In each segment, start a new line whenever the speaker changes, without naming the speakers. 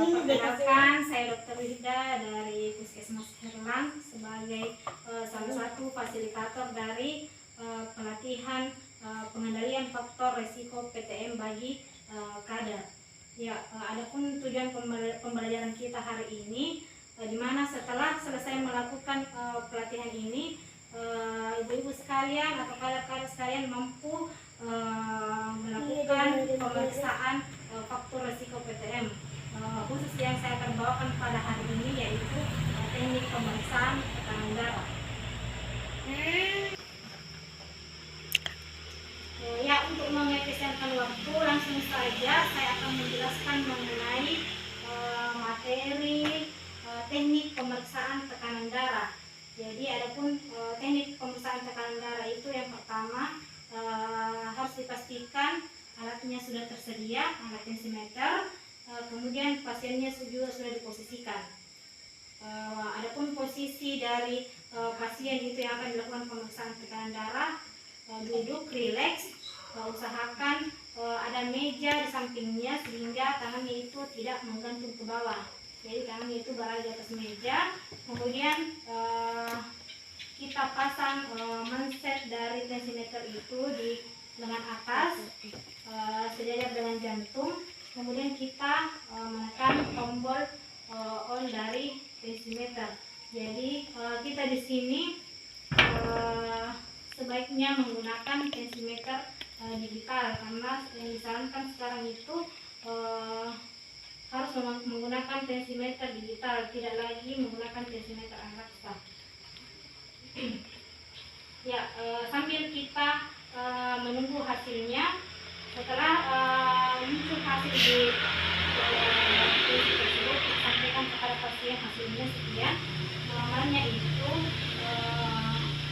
Perkenalkan, saya Dr. Wida dari Puskesmas Herlang sebagai salah satu fasilitator dari pelatihan pengendalian faktor resiko PTM bagi kader. Ya, adapun tujuan pembelajaran kita hari ini, di mana setelah selesai melakukan pelatihan ini, ibu-ibu sekalian atau kader-kader sekalian mampu melakukan pemeriksaan faktor resiko PTM. Khusus yang saya akan bawakan pada hari ini yaitu teknik pemeriksaan tekanan darah. Ya, untuk mengefisienkan waktu, langsung saja saya akan menjelaskan mengenai materi teknik pemeriksaan tekanan darah. Jadi adapun teknik pemeriksaan tekanan darah itu yang pertama harus dipastikan alatnya sudah tersedia, alat tensimeter. Kemudian pasiennya juga sudah diposisikan. Adapun posisi dari pasien itu yang akan dilakukan pemeriksaan tekanan darah, duduk rileks, usahakan ada meja di sampingnya sehingga tangannya itu tidak menggantung ke bawah. Jadi tangannya itu berada di atas meja. Kemudian kita pasang manset dari tensimeter itu di lengan atas, sejajar dengan jantung. Kemudian kita menekan tombol on dari tensimeter. Jadi kita di sini sebaiknya menggunakan tensimeter digital karena yang disarankan sekarang itu harus menggunakan tensimeter digital, tidak lagi menggunakan tensimeter analog. Ya, sambil kita menunggu hasilnya. Setelah muncul hasil di tersebut, kita sampaikan kepada pasien hasilnya sekian. Normalnya itu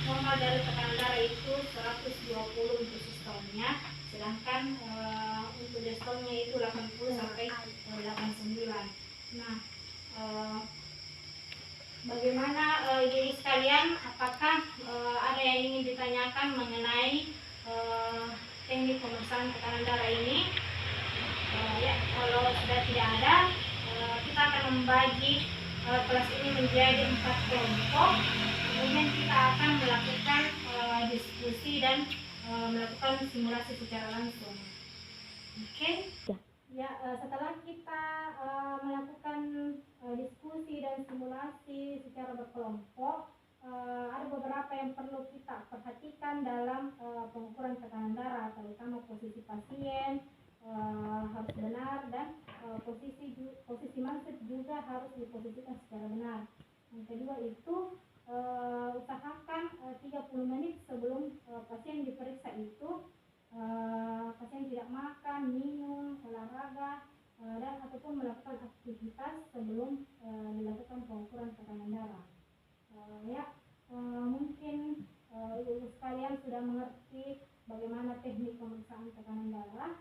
normal dari tekanan darah itu 120 untuk sistolnya, sedangkan untuk diastolnya itu 80 sampai 89. Nah, bagaimana ibu sekalian, apakah ada yang ingin ditanyakan mengenai teknik pemeriksaan tekanan darah ini? Ya, kalau sudah tidak ada, kita akan membagi kelas ini menjadi 4 kelompok. Kemudian kita akan melakukan diskusi dan melakukan simulasi secara langsung. Oke? Ya, setelah kita melakukan diskusi dan simulasi secara berkelompok, ada beberapa yang perlu kita perhatikan dalam pengukuran tekanan darah, terutama posisi pasien harus benar dan posisi manset juga harus diposisikan secara benar. Yang kedua itu usahakan 30 menit sebelum pasien diperiksa itu pasien tidak makan, minum, olahraga dan ataupun melakukan aktivitas sebelum dilakukan pengukuran tekanan darah. Mungkin ibu sekalian sudah mengerti bagaimana teknik pemeriksaan tekanan darah.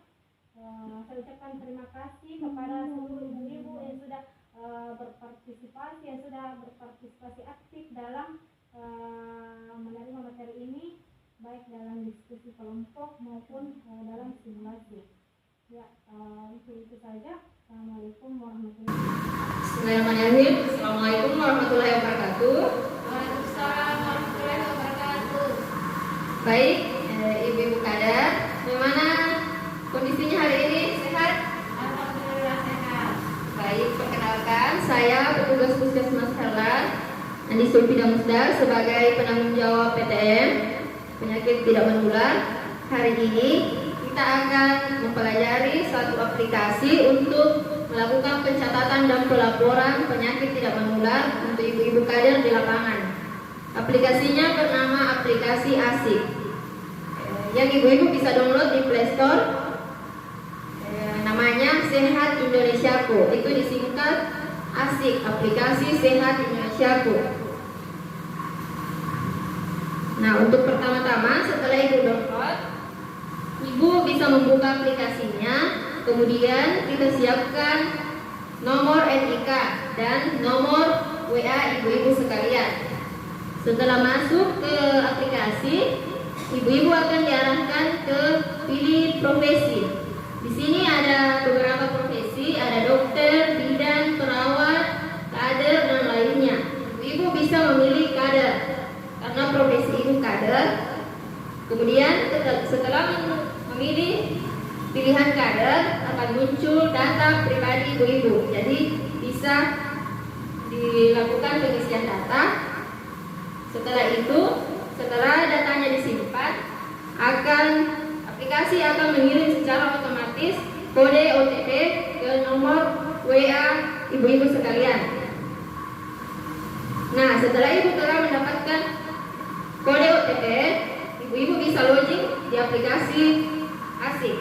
Saya ucapkan terima kasih kepada seluruh ibu-ibu yang sudah berpartisipasi aktif dalam menerima materi ini, baik dalam diskusi kelompok maupun dalam simulasi. Ya, itu saja. Assalamualaikum warahmatullahi wabarakatuh.
Bismillahirrahmanirrahim. Assalamualaikum warahmatullahi wabarakatuh.
Waalaikumsalam warahmatullahi wabarakatuh.
Baik, ibu-ibu kader, bagaimana kondisinya hari ini? Sehat?
Alhamdulillah sehat.
Baik, perkenalkan, saya petugas Puskesmas Herlang, Andi Sulfida Musdar, sebagai penanggung jawab PTM penyakit tidak menular. Hari ini kita akan mempelajari satu aplikasi untuk melakukan pencatatan dan pelaporan penyakit tidak menular untuk ibu-ibu kader di lapangan. Aplikasinya bernama aplikasi ASIK, yang ibu-ibu bisa download di Play Store. Namanya Sehat Indonesiaku, itu disingkat ASIK, aplikasi Sehat Indonesiaku. Nah, untuk pertama-tama setelah ibu download, ibu bisa membuka aplikasinya, kemudian kita siapkan nomor NIK dan nomor WA ibu-ibu sekalian. Setelah masuk ke aplikasi, ibu-ibu akan diarahkan ke pilih profesi. Di sini ada beberapa profesi, ada dokter, bidan, kader. Kemudian setelah memilih pilihan kader akan muncul data pribadi ibu-ibu. Jadi bisa dilakukan pengisian data. Setelah itu, setelah datanya disimpan, aplikasi akan mengirim secara otomatis kode OTP ke nomor WA ibu-ibu sekalian. Nah, setelah ibu telah mendapatkan kode OTP, ibu-ibu bisa login di aplikasi ASIK.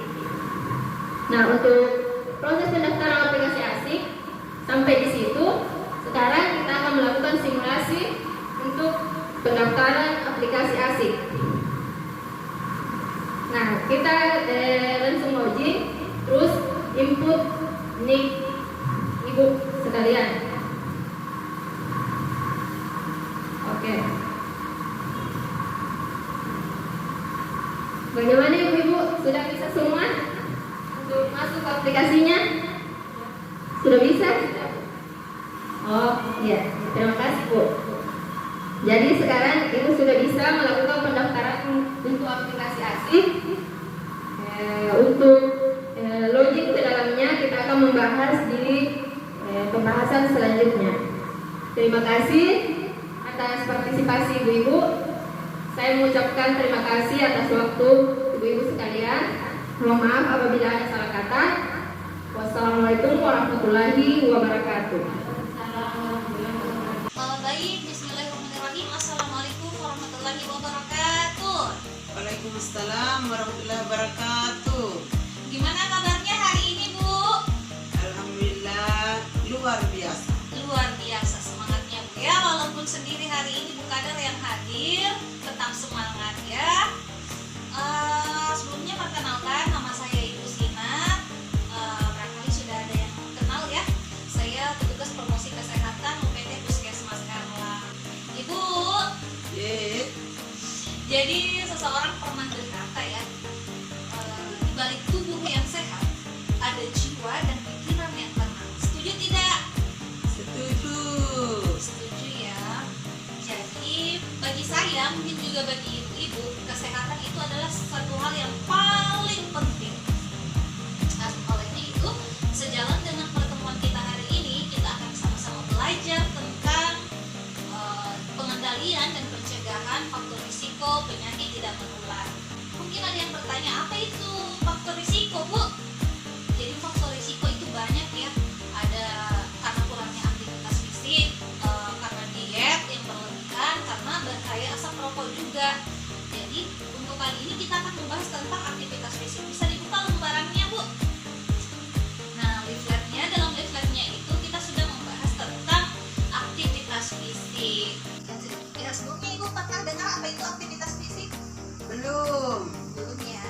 Nah, untuk proses pendaftaran aplikasi ASIK sampai di situ, sekarang kita akan melakukan simulasi untuk pendaftaran aplikasi ASIK. Nah, kita langsung login, terus input nick ibu sekalian. Oke. Bagaimana ibu-ibu? Sudah bisa semua untuk masuk ke aplikasinya? Sudah bisa? Oh iya, terima kasih Bu. Jadi sekarang ibu sudah bisa melakukan pendaftaran untuk aplikasi ASIK. Untuk login ke dalamnya kita akan membahas di pembahasan selanjutnya. Terima kasih atas partisipasi ibu-ibu. Saya mengucapkan terima kasih atas waktu ibu-ibu sekalian. Mohon maaf apabila ada salah kata. Wassalamualaikum warahmatullahi wabarakatuh.
Baik, bismillahirrahmanirrahim. Assalamualaikum warahmatullahi wabarakatuh.
Waalaikumsalam warahmatullahi wabarakatuh.
Gimana kabarnya hari ini, Bu?
Alhamdulillah luar biasa.
Luar biasa semangatnya, Bu ya. Walaupun sendiri hari ini Bu Kader yang hadir, tetap semangat ya. Sebelumnya perkenalkan, nama saya Ibu Sina. Barangkali sudah ada yang kenal ya. Saya petugas promosi kesehatan UPT Puskesmas Karla. Ibu, jadi seseorang pernah berkata ya, di balik tubuh yang sehat ada jiwa dan pikiran yang tenang. Setuju tidak?
Setuju.
Setuju ya. Jadi bagi saya, mungkin juga bagi ibu-ibu, kesehatan itu adalah satu hal yang paling penting. Nah, olehnya itu, sejalan dengan pertemuan kita hari ini, kita akan sama-sama belajar tentang pengendalian dan pencegahan faktor risiko penyakit tidak menular. Mungkin ada yang bertanya, apa itu faktor risiko, Bu? Jadi faktor risiko itu banyak ya. Ada karena kurangnya aktivitas fisik, karena diet yang berlebihan, karena bahaya asap rokok juga. Jadi untuk kali ini kita akan membahas tentang aktivitas fisik. Bisa dibuka lembarannya, Bu. Nah, dalam leafletnya itu kita sudah membahas tentang aktivitas fisik. Ya, sebelumnya Ibu pernah dengar apa itu aktivitas fisik?
Belum.
Belum ya.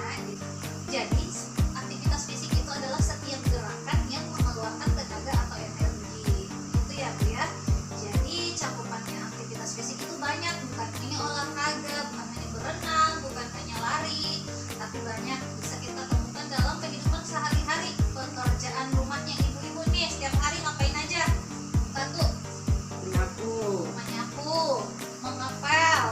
Jadi aktivitas fisik itu adalah setiap gerakan yang mengeluarkan tenaga atau energi. Itu ya, Bu ya. Jadi cakupannya aktivitas fisik itu banyak, bukan hanya olahraga, bukan hanya berenang, bukan hanya lari, tapi banyak bisa kita temukan dalam kehidupan sehari-hari. Pekerjaan rumahnya ibu-ibu nih setiap hari ngapain aja? Satu,
Menyapu.
menyapu, mengepel,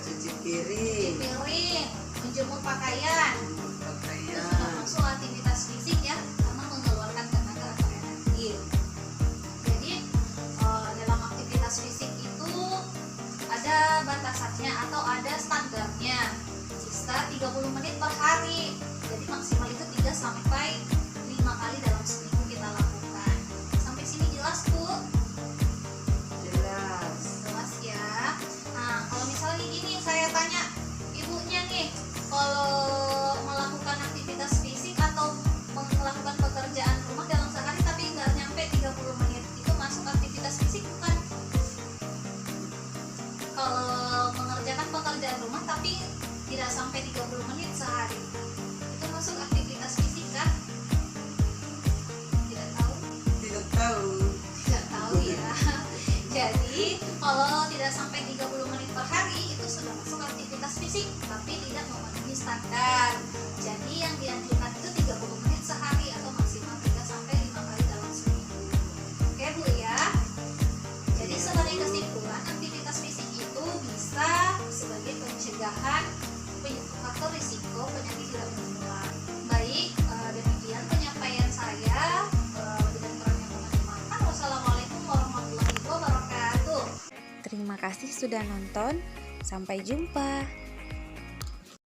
Cuci piring.
piring, menjemur pakaian. Itu
Pakaian.
sudah masuk aktivitas fisik ya, karena mengeluarkan tenaga atau energi. Jadi dalam aktivitas fisik itu ada batasannya atau ada standarnya. Sisa 30 menit per hari. Jadi maksimal itu 3 sampai 5 kali dalam seminggu kita lakukan. Sampai sini jelas, Bu?
Jelas.
Jelas ya. Nah, kalau misalnya gini saya tanya ibunya nih, kalau melakukan aktivitas fisik atau melakukan pekerjaan rumah dalam sehari tapi nggak nyampe 30 menit, itu masuk aktivitas fisik bukan? Kalau mengerjakan pekerjaan rumah tapi tidak sampai 30 menit sehari, itu masuk aktivitas fisik kan? Tidak tahu?
Tidak tahu.
Tidak tahu ya. Jadi kalau tidak sampai 30 menit per hari itu sudah masuk aktivitas fisik tapi tidak memenuhi standar. Jadi yang dianjurkan itu 30 menit sehari atau maksimal 3 sampai 5 kali dalam seminggu. Oke, Bu ya. Jadi sebagai kesimpulan, aktivitas fisik itu bisa sebagai pencegahan
kasih sudah nonton. Sampai jumpa.